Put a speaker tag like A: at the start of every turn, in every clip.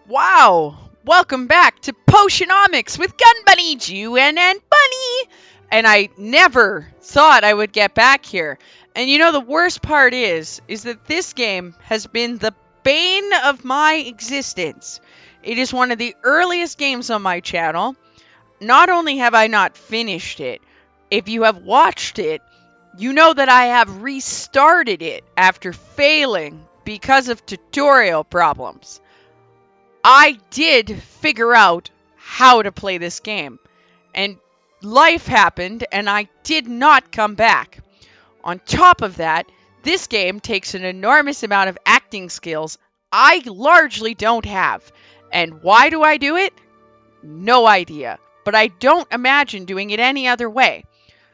A: Wow! Welcome back to Potionomics with Gun Bunny, G.u.n.n Bunny! And I never thought I would get back here. And you know the worst part is that this game has been the bane of my existence. It is one of the earliest games on my channel. Not only have I not finished it, if you have watched it, you know that I have restarted it after failing because of tutorial problems. I did figure out how to play this game, and life happened, and I did not come back. On top of that, this game takes an enormous amount of acting skills I largely don't have. And why do I do it? No idea. But I don't imagine doing it any other way.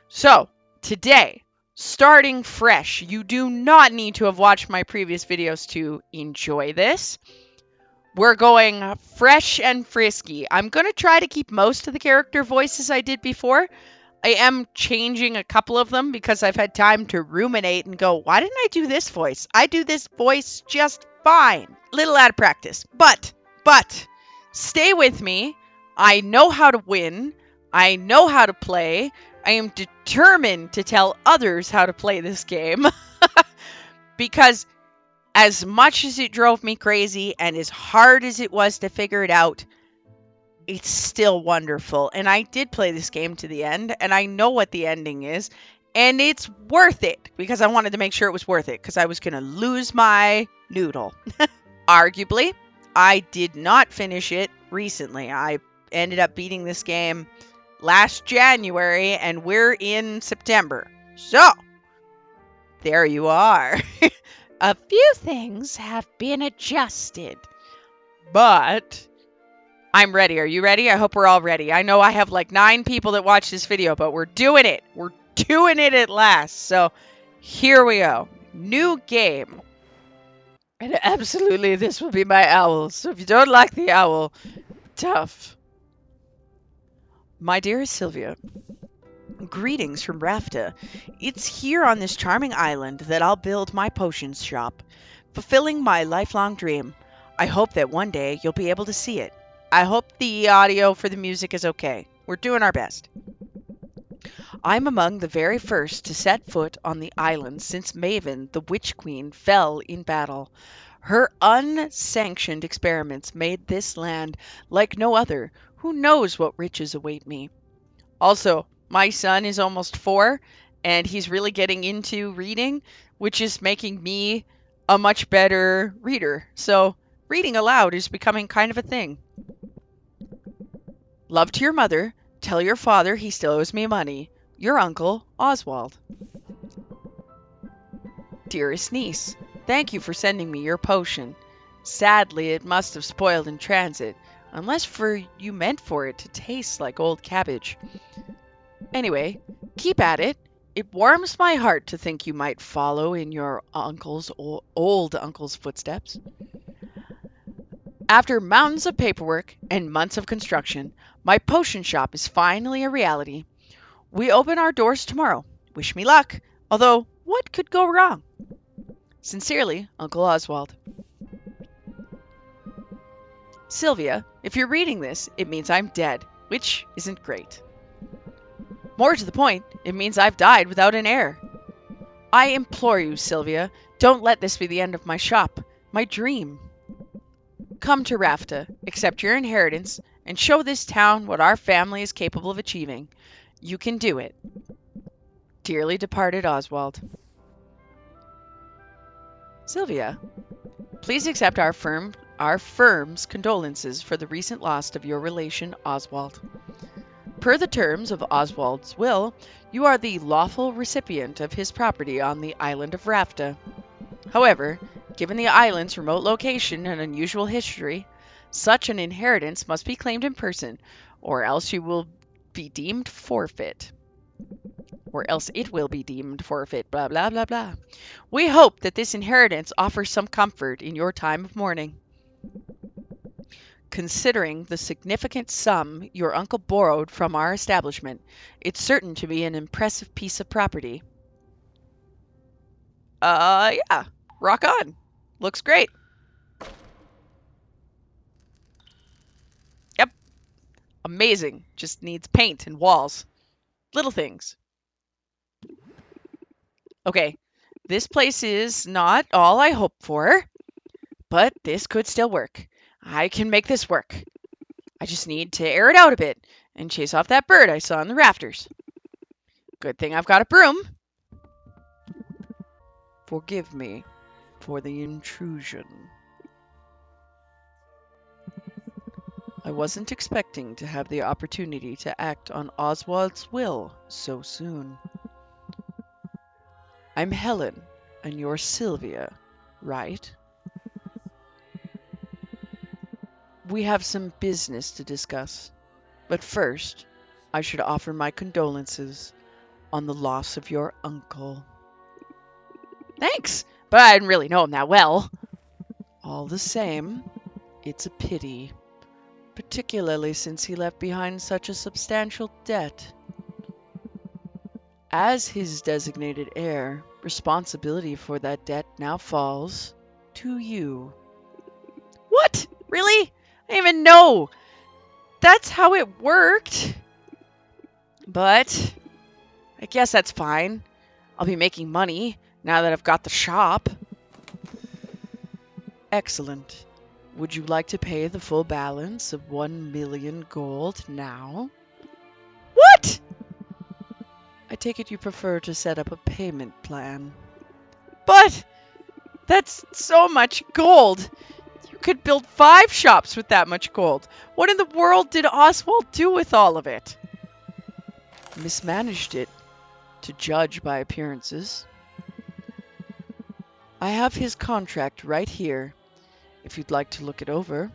A: So, today, starting fresh, you do not need to have watched my previous videos to enjoy this. We're going fresh and frisky. I'm going to try to keep most of the character voices I did before. I am changing a couple of them because I've had time to ruminate and go, why didn't I do this voice? I do this voice just fine. Little out of practice. But, stay with me. I know how to win. I know how to play. I am determined to tell others how to play this game. Because as much as it drove me crazy and as hard as it was to figure it out, it's still wonderful. And I did play this game to the end, and I know what the ending is, and it's worth it because I wanted to make sure it was worth it because I was going to lose my noodle. Arguably, I did not finish it recently. I ended up beating this game last January, and we're in September. So, there you are. A few things have been adjusted, but I'm ready. Are you ready? I hope we're all ready. I know I have like 9 people that watch this video, but we're doing it. We're doing it at last. So here we go. New game. And absolutely, this will be my owl. So if you don't like the owl, tough. My dearest Sylvia, greetings from Rafta. It's here on this charming island that I'll build my potions shop, fulfilling my lifelong dream. I hope that one day you'll be able to see it. I hope the audio for the music is okay. We're doing our best. I'm among the very first to set foot on the island since Maven, the Witch Queen, fell in battle. Her unsanctioned experiments made this land like no other. Who knows what riches await me? Also, my son is almost 4, and he's really getting into reading, which is making me a much better reader. So, reading aloud is becoming kind of a thing. Love to your mother. Tell your father he still owes me money. Your uncle, Oswald. Dearest niece, thank you for sending me your potion. Sadly, it must have spoiled in transit, unless you meant for it to taste like old cabbage. Anyway, keep at it. It warms my heart to think you might follow in your old uncle's footsteps. After mountains of paperwork and months of construction, my potion shop is finally a reality. We open our doors tomorrow. Wish me luck. Although, what could go wrong? Sincerely, Uncle Oswald. Sylvia, if you're reading this, it means I'm dead, which isn't great. More to the point, it means I've died without an heir. I implore you, Sylvia, don't let this be the end of my shop, my dream. Come to Rafta, accept your inheritance, and show this town what our family is capable of achieving. You can do it. Dearly departed Oswald. Sylvia, please accept our firm's condolences for the recent loss of your relation Oswald. Per the terms of Oswald's will, you are the lawful recipient of his property on the island of Rafta. However, given the island's remote location and unusual history, such an inheritance must be claimed in person, or else you will be deemed forfeit. Or else it will be deemed forfeit, blah, blah, blah, blah. We hope that this inheritance offers some comfort in your time of mourning. Considering the significant sum your uncle borrowed from our establishment, it's certain to be an impressive piece of property. Yeah, rock on. Looks great. amazing. Just needs paint and walls. Little things. Okay, this place is not all I hoped for, but this could still work. I can make this work. I just need to air it out a bit and chase off that bird I saw in the rafters. Good thing I've got a broom. Forgive me for the intrusion. I wasn't expecting to have the opportunity to act on Oswald's will so soon. I'm Helen, and you're Sylvia, right? We have some business to discuss, but first, I should offer my condolences on the loss of your uncle. Thanks, but I didn't really know him that well. All the same, it's a pity, particularly since he left behind such a substantial debt. As his designated heir, responsibility for that debt now falls to you. What? Really? I didn't even know. That's how it worked. But I guess that's fine. I'll be making money now that I've got the shop. Excellent. Would you like to pay the full balance of 1 million gold now? What? I take it you prefer to set up a payment plan. But that's so much gold. You could build 5 shops with that much gold. What in the world did Oswald do with all of it? Mismanaged it, to judge by appearances. I have his contract right here, if you'd like to look it over.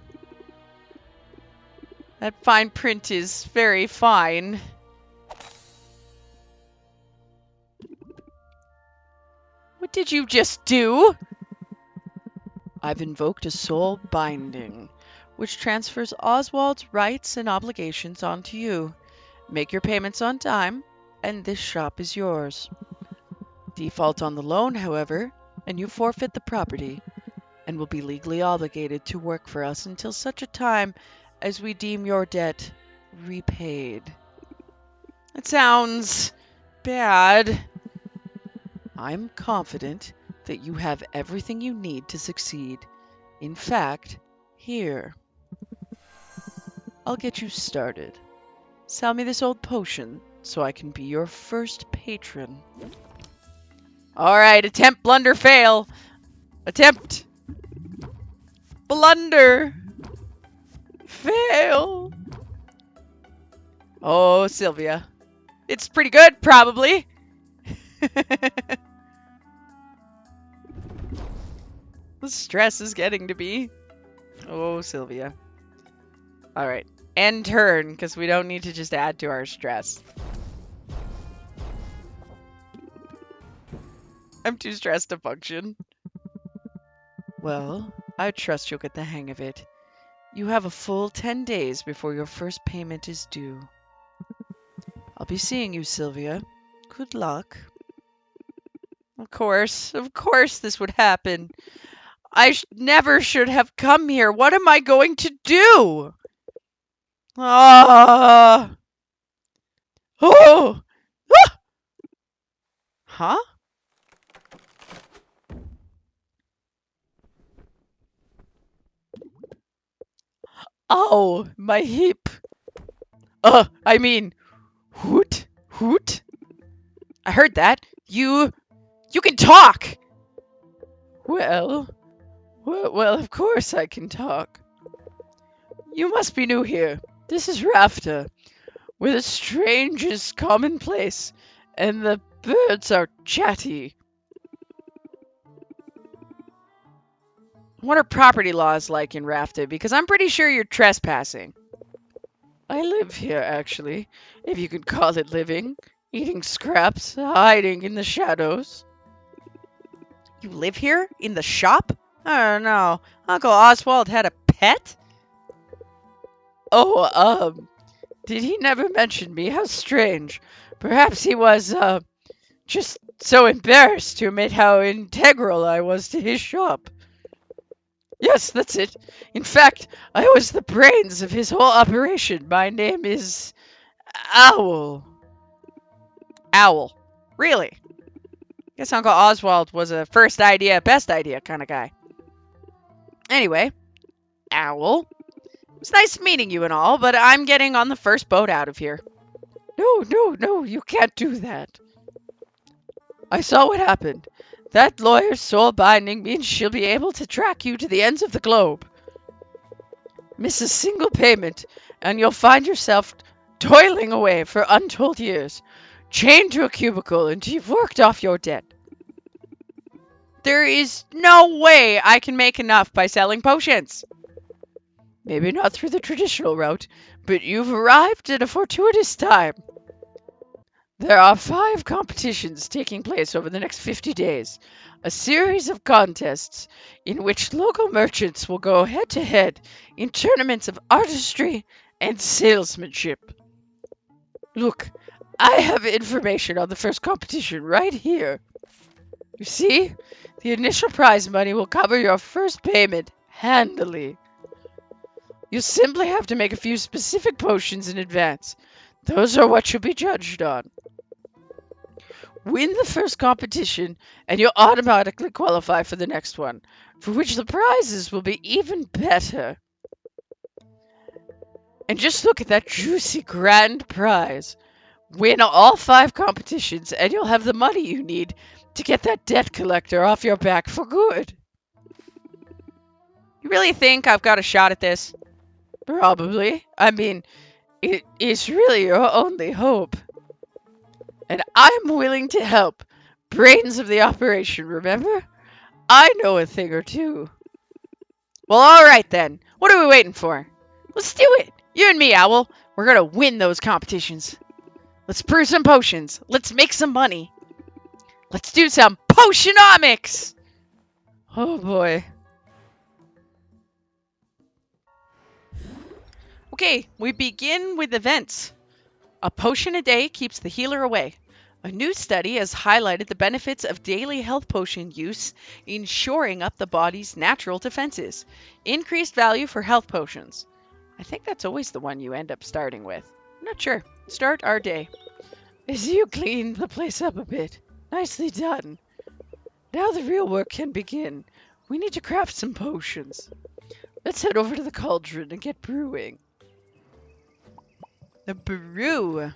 A: That fine print is very fine. What did you just do? I've invoked a soul binding, which transfers Oswald's rights and obligations onto you. Make your payments on time, and this shop is yours. Default on the loan, however, and you forfeit the property, and will be legally obligated to work for us until such a time as we deem your debt repaid. That sounds bad. I'm confident that you have everything you need to succeed. In fact, here. I'll get you started. Sell me this old potion so I can be your first patron. Alright, attempt, blunder, fail. Attempt. Blunder. Fail. Oh, Sylvia. It's pretty good, probably. The stress is getting to me. Oh, Sylvia. Alright. End turn, because we don't need to just add to our stress. I'm too stressed to function. Well, I trust you'll get the hang of it. You have a full 10 days before your first payment is due. I'll be seeing you, Sylvia. Good luck. Of course this would happen. I never should have come here. What am I going to do? Ah! Oh! Ah! Huh? Oh, my hip. I mean, hoot, hoot. I heard that. You can talk. Well, of course I can talk. You must be new here. This is Rafter, where the strange is commonplace, and the birds are chatty. What are property laws like in Rafter? Because I'm pretty sure you're trespassing. I live here, actually, if you could call it living. Eating scraps, hiding in the shadows. You live here? In the shop? I don't know. Uncle Oswald had a pet? Oh, did he never mention me? How strange. Perhaps he was, just so embarrassed to admit how integral I was to his shop. Yes, that's it. In fact, I was the brains of his whole operation. My name is Owl. Owl. Really? Guess Uncle Oswald was a first idea, best idea kind of guy. Anyway, Owl. It's nice meeting you and all, but I'm getting on the first boat out of here. No, no, no, you can't do that. I saw what happened. That lawyer's soul binding means she'll be able to track you to the ends of the globe. Miss a single payment, and you'll find yourself toiling away for untold years, chained to a cubicle until you've worked off your debt. There is no way I can make enough by selling potions. Maybe not through the traditional route, but you've arrived at a fortuitous time. There are 5 competitions taking place over the next 50 days, a series of contests in which local merchants will go head to head in tournaments of artistry and salesmanship. Look, I have information on the first competition right here. You see, the initial prize money will cover your first payment handily. You simply have to make a few specific potions in advance. Those are what you'll be judged on. Win the first competition, and you'll automatically qualify for the next one, for which the prizes will be even better. And just look at that juicy grand prize. Win all 5 competitions, and you'll have the money you need to get that debt collector off your back for good. You really think I've got a shot at this? Probably. I mean, it is really your only hope. And I'm willing to help. Brains of the operation, remember? I know a thing or two. Well, alright then. What are we waiting for? Let's do it. You and me, Owl. We're gonna win those competitions. Let's brew some potions. Let's make some money. Let's do some Potionomics! Oh boy. Okay, we begin with events. A potion a day keeps the healer away. A new study has highlighted the benefits of daily health potion use in shoring up the body's natural defenses. Increased value for health potions. I think that's always the one you end up starting with. I'm not sure. Start our day. As you cleaned the place up a bit. Nicely done. Now the real work can begin. We need to craft some potions. Let's head over to the cauldron and get brewing. The brew.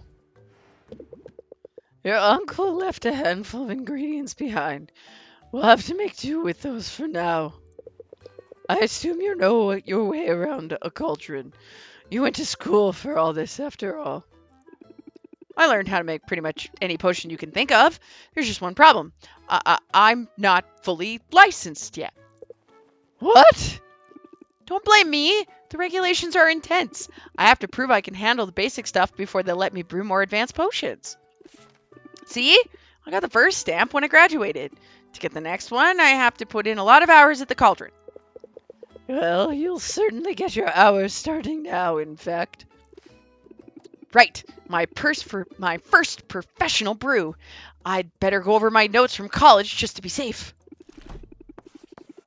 A: Your uncle left a handful of ingredients behind. We'll have to make do with those for now. I assume you know your way around a cauldron. You went to school for all this after all. I learned how to make pretty much any potion you can think of. There's just one problem. I'm not fully licensed yet. What? Don't blame me. The regulations are intense. I have to prove I can handle the basic stuff before they'll let me brew more advanced potions. See? I got the first stamp when I graduated. To get the next one, I have to put in a lot of hours at the cauldron. Well, you'll certainly get your hours starting now, in fact. Right. My first professional brew. I'd better go over my notes from college just to be safe.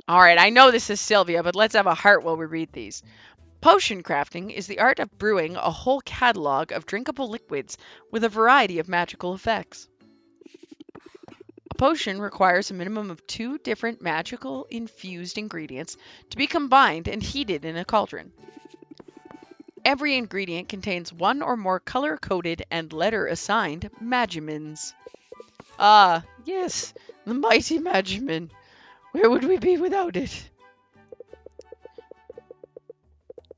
A: Alright, I know this is Sylvia, but let's have a heart while we read these. Potion crafting is the art of brewing a whole catalog of drinkable liquids with a variety of magical effects. A potion requires a minimum of 2 different magical infused ingredients to be combined and heated in a cauldron. Every ingredient contains 1 or more color-coded and letter-assigned magimins. Ah, yes, the mighty magimin. Where would we be without it?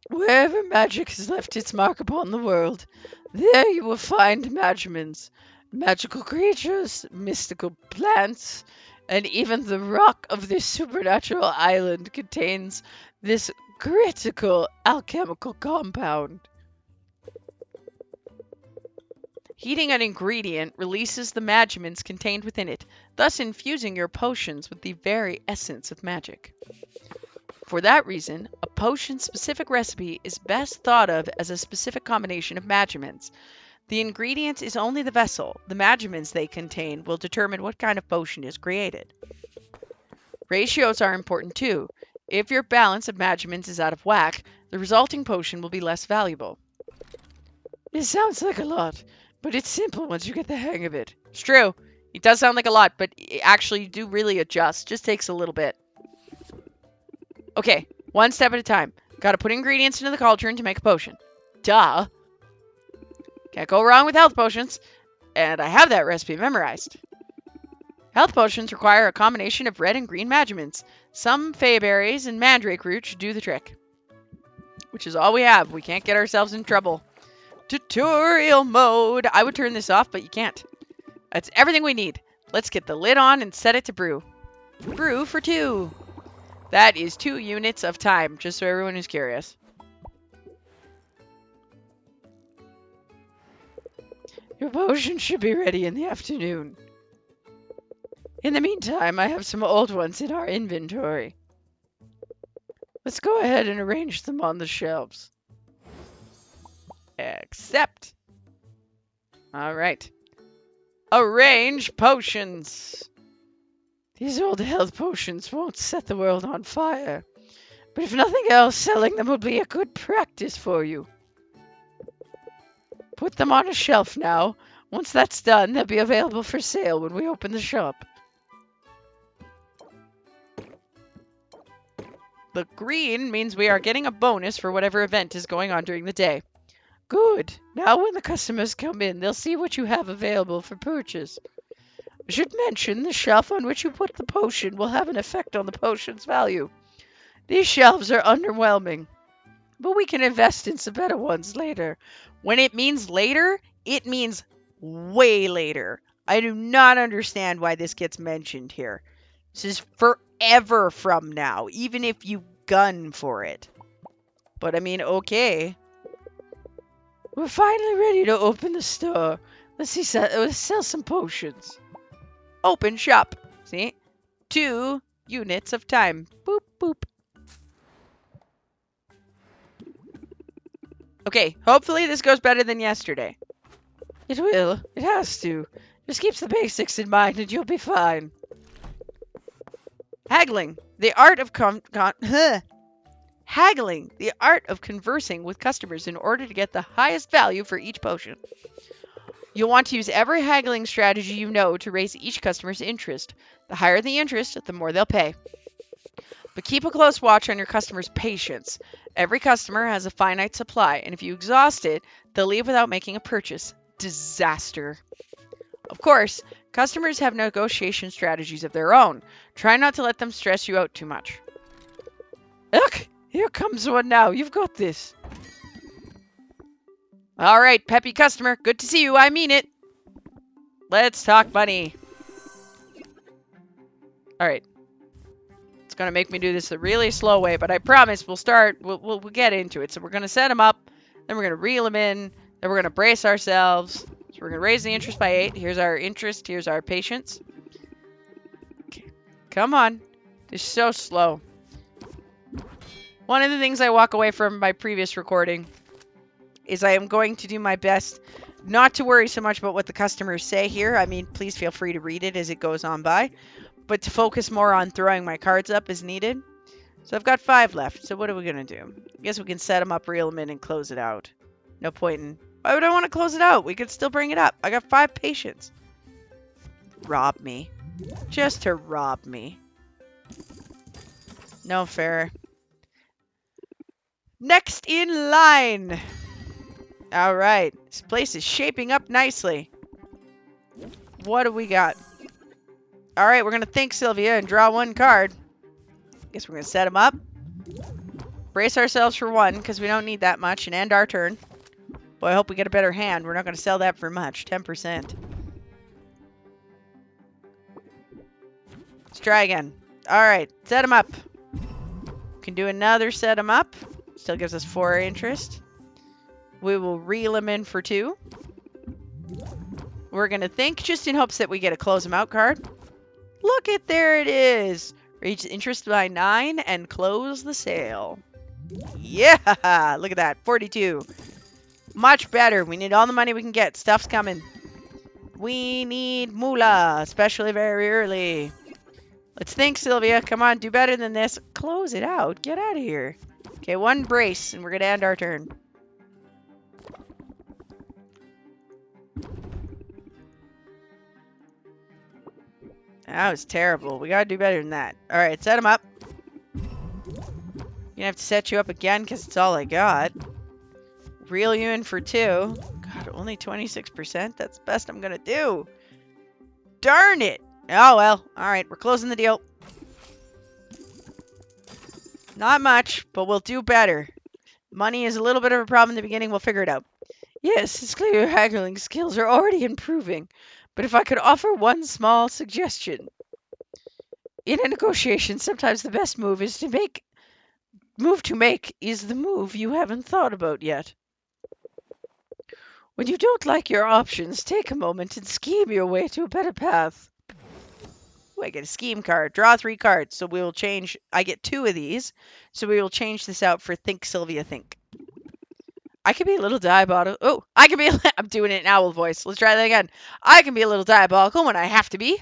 A: Wherever magic has left its mark upon the world, there you will find magimins, magical creatures, mystical plants, and even the rock of this supernatural island contains this critical alchemical compound. Heating an ingredient releases the magimins contained within it, thus infusing your potions with the very essence of magic. For that reason, a potion-specific recipe is best thought of as a specific combination of magimins. The ingredient is only the vessel. The magimins they contain will determine what kind of potion is created. Ratios are important too. If your balance of measurements is out of whack, the resulting potion will be less valuable. It sounds like a lot, but it's simple once you get the hang of it. It's true. It does sound like a lot, but actually you do really adjust. Just takes a little bit. Okay, one step at a time. Gotta put ingredients into the cauldron to make a potion. Duh. Can't go wrong with health potions. And I have that recipe memorized. Health potions require a combination of red and green measurements. Some fey berries and mandrake root should do the trick. Which is all we have. We can't get ourselves in trouble. Tutorial mode. I would turn this off, but you can't. That's everything we need. Let's get the lid on and set it to brew. Brew for 2. That is 2 units of time, just so everyone is curious. Your potion should be ready in the afternoon. In the meantime, I have some old ones in our inventory. Let's go ahead and arrange them on the shelves. Accept. All right. Arrange potions. These old health potions won't set the world on fire, but if nothing else, selling them will be a good practice for you. Put them on a shelf now. Once that's done, they'll be available for sale when we open the shop. The green means we are getting a bonus for whatever event is going on during the day. Good. Now when the customers come in, they'll see what you have available for purchase. I should mention the shelf on which you put the potion will have an effect on the potion's value. These shelves are underwhelming, but we can invest in some better ones later. When it means later, it means way later. I do not understand why this gets mentioned here. This is forever from now, even if you gun for it. But I mean, okay. We're finally ready to open the store. Let's sell some potions. Open shop. See? 2 units of time. Boop, boop. Okay, hopefully this goes better than yesterday. It will. It has to. Just keep the basics in mind and you'll be fine. Haggling. The art of Haggling. The art of conversing with customers in order to get the highest value for each potion. You'll want to use every haggling strategy you know to raise each customer's interest. The higher the interest, the more they'll pay. But keep a close watch on your customer's patience. Every customer has a finite supply, and if you exhaust it, they'll leave without making a purchase. Disaster. Of course, customers have negotiation strategies of their own. Try not to let them stress you out too much. Look, here comes one now. You've got this. All right, peppy customer. Good to see you. I mean it. Let's talk money. All right. It's going to make me do this a really slow way, but I promise we'll start. We'll get into it. So we're going to set them up. Then we're going to reel them in. Then we're going to brace ourselves. So we're going to raise the interest by 8. Here's our interest. Here's our patience. Okay. Come on. It's so slow. One of the things I walk away from my previous recording is I am going to do my best not to worry so much about what the customers say here. I mean, please feel free to read it as it goes on by, but to focus more on throwing my cards up as needed. So I've got 5 left. So what are we going to do? I guess we can set them up, reel them in, and close it out. No point in... Why would I want to close it out? We could still bring it up. I got 5 patience. Rob me. Just to rob me. No fair. Next in line. All right. This place is shaping up nicely. What do we got? All right. We're going to thank Sylvia and draw 1 card. Guess we're going to set them up. Brace ourselves for 1 because we don't need that much and end our turn. Boy, I hope we get a better hand. We're not going to sell that for much. 10%. Let's try again. All right. Set them up. Can do another set them up. Still gives us 4 interest. We will reel them in for 2. We're going to think just in hopes that we get a close them out card. Look at, there it is. Reach interest by 9 and close the sale. Yeah, look at that. 42. Much better. We need all the money we can get. Stuff's coming. We need moolah, especially very early. Let's think, Sylvia. Come on, do better than this. Close it out. Get out of here. Okay, one brace, and we're going to end our turn. That was terrible. We got to do better than that. All right, set them up. Gonna have to set you up again because it's all I got. Reel you in for 2. God, only 26%? That's the best I'm gonna do. Darn it! Oh well. Alright, we're closing the deal. Not much, but we'll do better. Money is a little bit of a problem in the beginning. We'll figure it out. Yes, it's clear your haggling skills are already improving. But if I could offer one small suggestion. In a negotiation, sometimes the best move is to make is the move you haven't thought about yet. When you don't like your options, take a moment and scheme your way to a better path. Ooh, I get a scheme card. Draw 3 cards. So we will change. I get 2 of these. So we will change this out for Think Sylvia Think. I can be a little diabolical. Oh, I can be. I'm doing it in owl voice. Let's try that again. I can be a little diabolical when I have to be.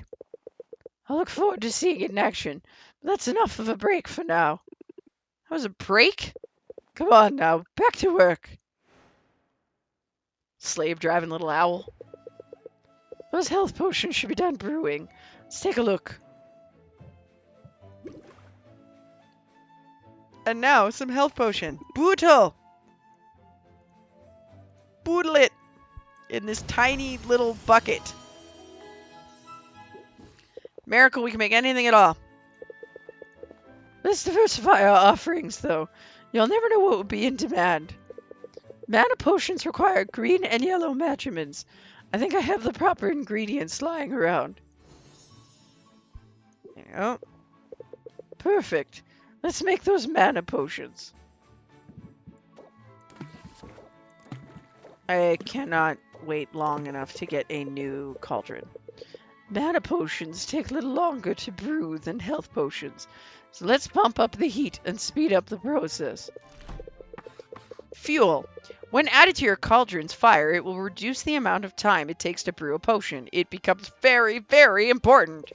A: I look forward to seeing it in action. But that's enough of a break for now. That was a break? Come on now, back to work. Slave driving little owl. Those health potions should be done brewing. Let's take a look. And now, some health potion. Boodle! Boodle it! In this tiny little bucket. Miracle, we can make anything at all. Let's diversify our offerings, though. You'll never know what will be in demand. Mana potions require green and yellow measurements. I think I have the proper ingredients lying around. There you go. Perfect. Let's make those mana potions. I cannot wait long enough to get a new cauldron. Mana potions take a little longer to brew than health potions. So let's pump up the heat and speed up the process. Fuel. When added to your cauldron's fire, it will reduce the amount of time it takes to brew a potion. It becomes very, very important.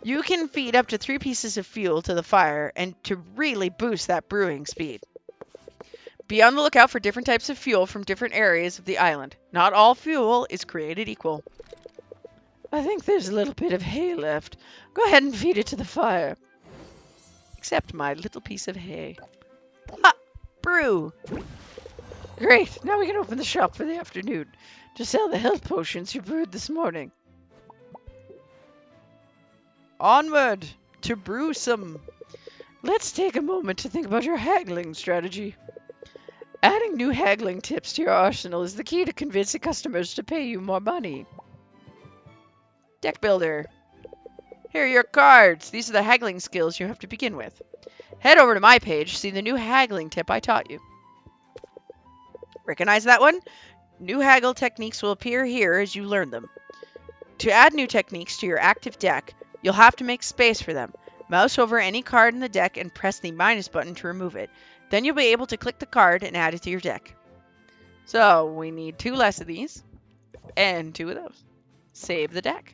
A: You can feed up to 3 pieces of fuel to the fire and to really boost that brewing speed. Be on the lookout for different types of fuel from different areas of the island. Not all fuel is created equal. I think there's a little bit of hay left. Go ahead and feed it to the fire. Except my little piece of hay. Ha! Brew! Great, now we can open the shop for the afternoon to sell the health potions you brewed this morning. Onward to brew some. Let's take a moment to think about your haggling strategy. Adding new haggling tips to your arsenal is the key to convincing customers to pay you more money. Deck builder. Here are your cards. These are the haggling skills you have to begin with. Head over to my page, see the new haggling tip I taught you. Recognize that one? New haggle techniques will appear here as you learn them. To add new techniques to your active deck, you'll have to make space for them. Mouse over any card in the deck and press the minus button to remove it. Then you'll be able to click the card and add it to your deck. So, we need 2 less of these, and 2 of those. Save the deck.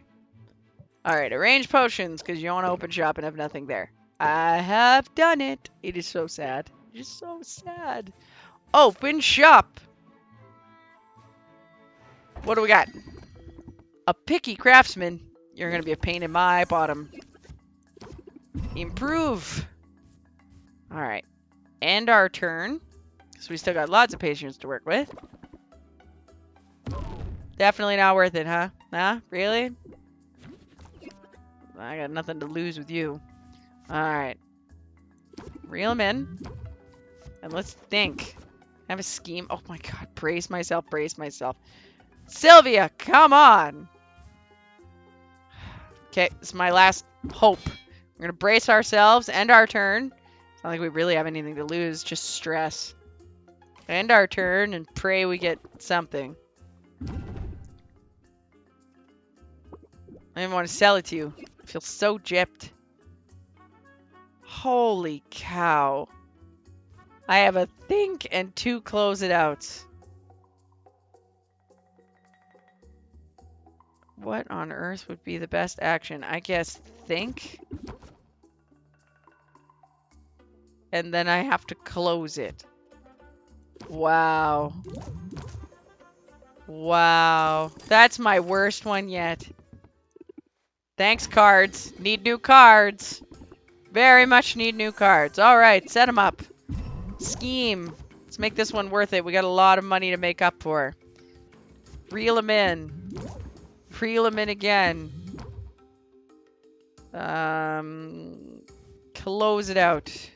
A: Alright, arrange potions, because you don't want to open shop and have nothing there. I have done it. It is so sad. It is so sad. Open shop. What do we got? A picky craftsman. You're going to be a pain in my bottom. Improve. Alright. End our turn. So we still got lots of patience to work with. Definitely not worth it, huh? Huh? Really? I got nothing to lose with you. Alright. Reel him in. And let's think. Have a scheme. Oh my god. Brace myself. Brace myself. Sylvia, come on. Okay, this is my last hope. We're going to brace ourselves. End our turn. It's not like we really have anything to lose. Just stress. End our turn and pray we get something. I didn't want to sell it to you. I feel so gypped. Holy cow. I have a think and 2 close it out. What on earth would be the best action? I guess think. And then I have to close it. Wow. Wow. That's my worst one yet. Thanks, cards. Need new cards. Very much need new cards. All right, set them up. Scheme. Let's make this one worth it. We got a lot of money to make up for. Reel them in. Reel them in again. Close it out.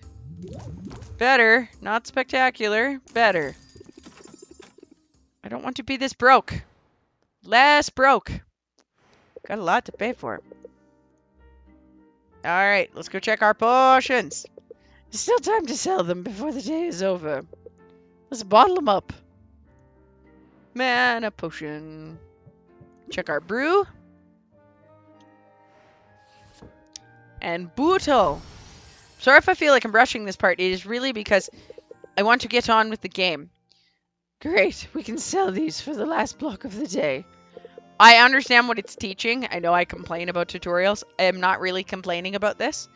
A: Better. Not spectacular. Better. I don't want to be this broke. Less broke. Got a lot to pay for. Alright, let's go check our potions. There's still time to sell them before the day is over. Let's bottle them up. Mana potion. Check our brew. And bootle. Sorry if I feel like I'm rushing this part. It is really because I want to get on with the game. Great, we can sell these for the last block of the day. I understand what it's teaching. I know I complain about tutorials. I am not really complaining about this.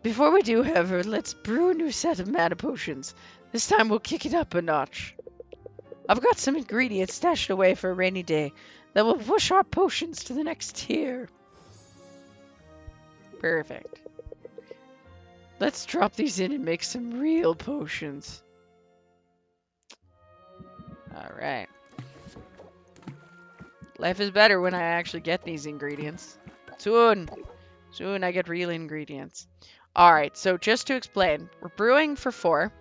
A: Before we do, however, let's brew a new set of mana potions. This time we'll kick it up a notch. I've got some ingredients stashed away for a rainy day that will push our potions to the next tier. Perfect. Let's drop these in and make some real potions. Alright. Life is better when I actually get these ingredients. Soon I get real ingredients. Alright, so just to explain, we're brewing for 4.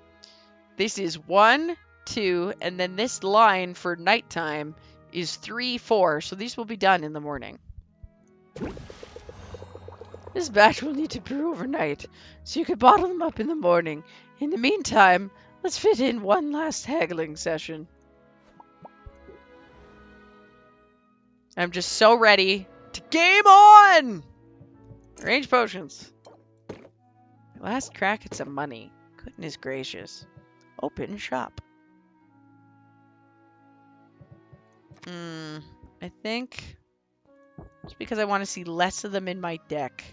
A: This is 1, 2, and then this line for nighttime is 3, 4. So these will be done in the morning. This batch will need to brew overnight, so you can bottle them up in the morning. In the meantime, let's fit in one last haggling session. I'm just so ready to game on! Range potions. Last crack at some money. Goodness gracious. Open shop. I think it's because I want to see less of them in my deck.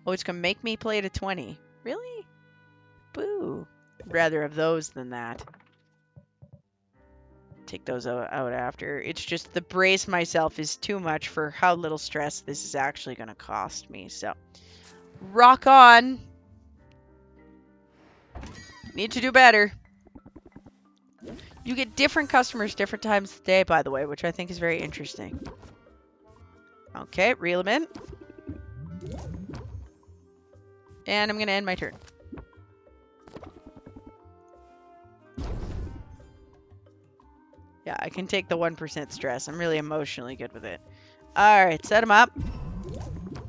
A: Oh, it's going to make me play to 20. Really? Boo. I'd rather have those than that. Take those out after. It's just the brace myself is too much for how little stress this is actually going to cost me. So, rock on. Need to do better. You get different customers different times of the day, by the way, which I think is very interesting. Okay, reel them in. And I'm going to end my turn. Yeah, I can take the 1% stress. I'm really emotionally good with it. Alright, set them up.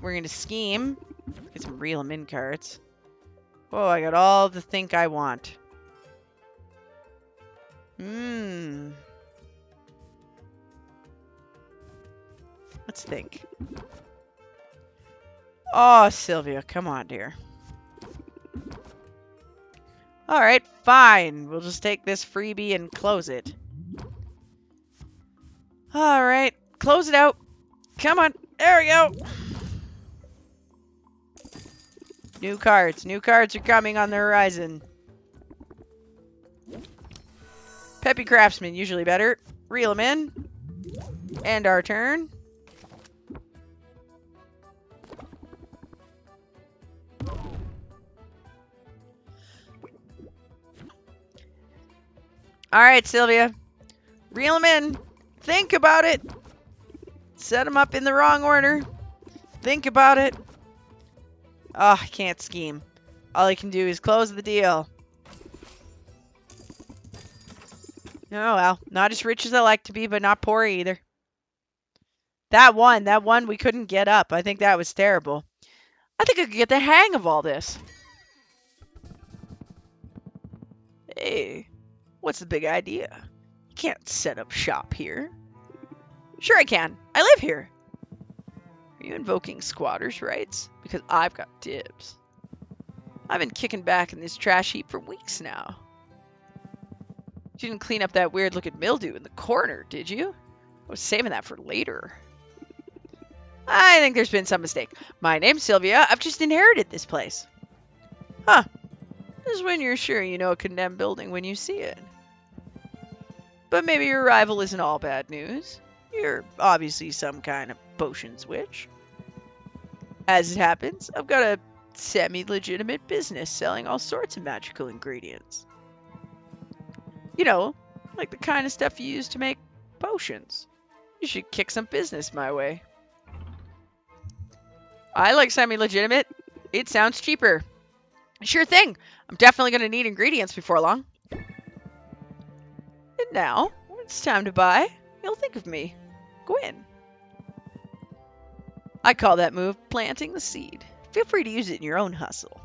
A: We're going to scheme. Get some reel them in cards. Oh, I got all the think I want. Let's think. Oh, Sylvia, come on, dear. Alright, fine. We'll just take this freebie and close it. Alright, close it out. Come on, there we go. New cards. New cards are coming on the horizon. Peppy Craftsman, usually better. Reel them in. End our turn. Alright, Sylvia. Reel them in. Think about it. Set them up in the wrong order. Think about it. Oh, I can't scheme. All I can do is close the deal. Oh, well. Not as rich as I like to be, but not poor either. That one we couldn't get up. I think that was terrible. I think I could get the hang of all this. Hey, what's the big idea? You can't set up shop here. Sure I can. I live here. Are you invoking squatters' rights? Because I've got dibs. I've been kicking back in this trash heap for weeks now. You didn't clean up that weird-looking mildew in the corner, did you? I was saving that for later. I think there's been some mistake. My name's Sylvia. I've just inherited this place. Huh. This is when you're sure you know a condemned building when you see it. But maybe your arrival isn't all bad news. You're obviously some kind of potions witch. As it happens, I've got a semi-legitimate business selling all sorts of magical ingredients. You know, like the kind of stuff you use to make potions. You should kick some business my way. I like semi-legitimate. It sounds cheaper. Sure thing. I'm definitely going to need ingredients before long. And now, when it's time to buy, you'll think of me. G.u.n.n. I call that move planting the seed. Feel free to use it in your own hustle.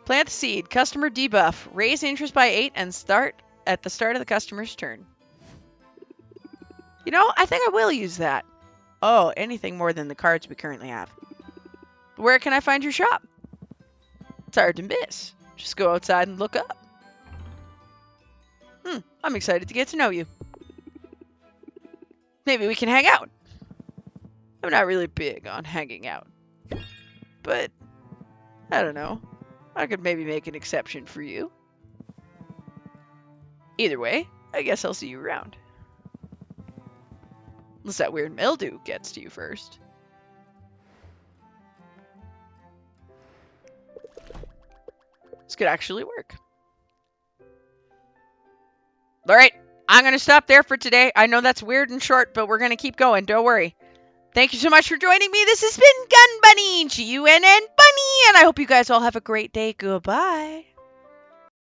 A: Plant the seed. Customer debuff. Raise interest by 8 and start at the start of the customer's turn. You know, I think I will use that. Oh, anything more than the cards we currently have. Where can I find your shop? It's hard to miss. Just go outside and look up. I'm excited to get to know you. Maybe we can hang out. I'm not really big on hanging out. But, I don't know. I could maybe make an exception for you. Either way, I guess I'll see you around. Unless that weird mildew gets to you first. This could actually work. Alright, I'm going to stop there for today. I know that's weird and short, but we're going to keep going. Don't worry. Thank you so much for joining me. This has been Gun Bunny, G.u.n.n. Bunny, and I hope you guys all have a great day. Goodbye.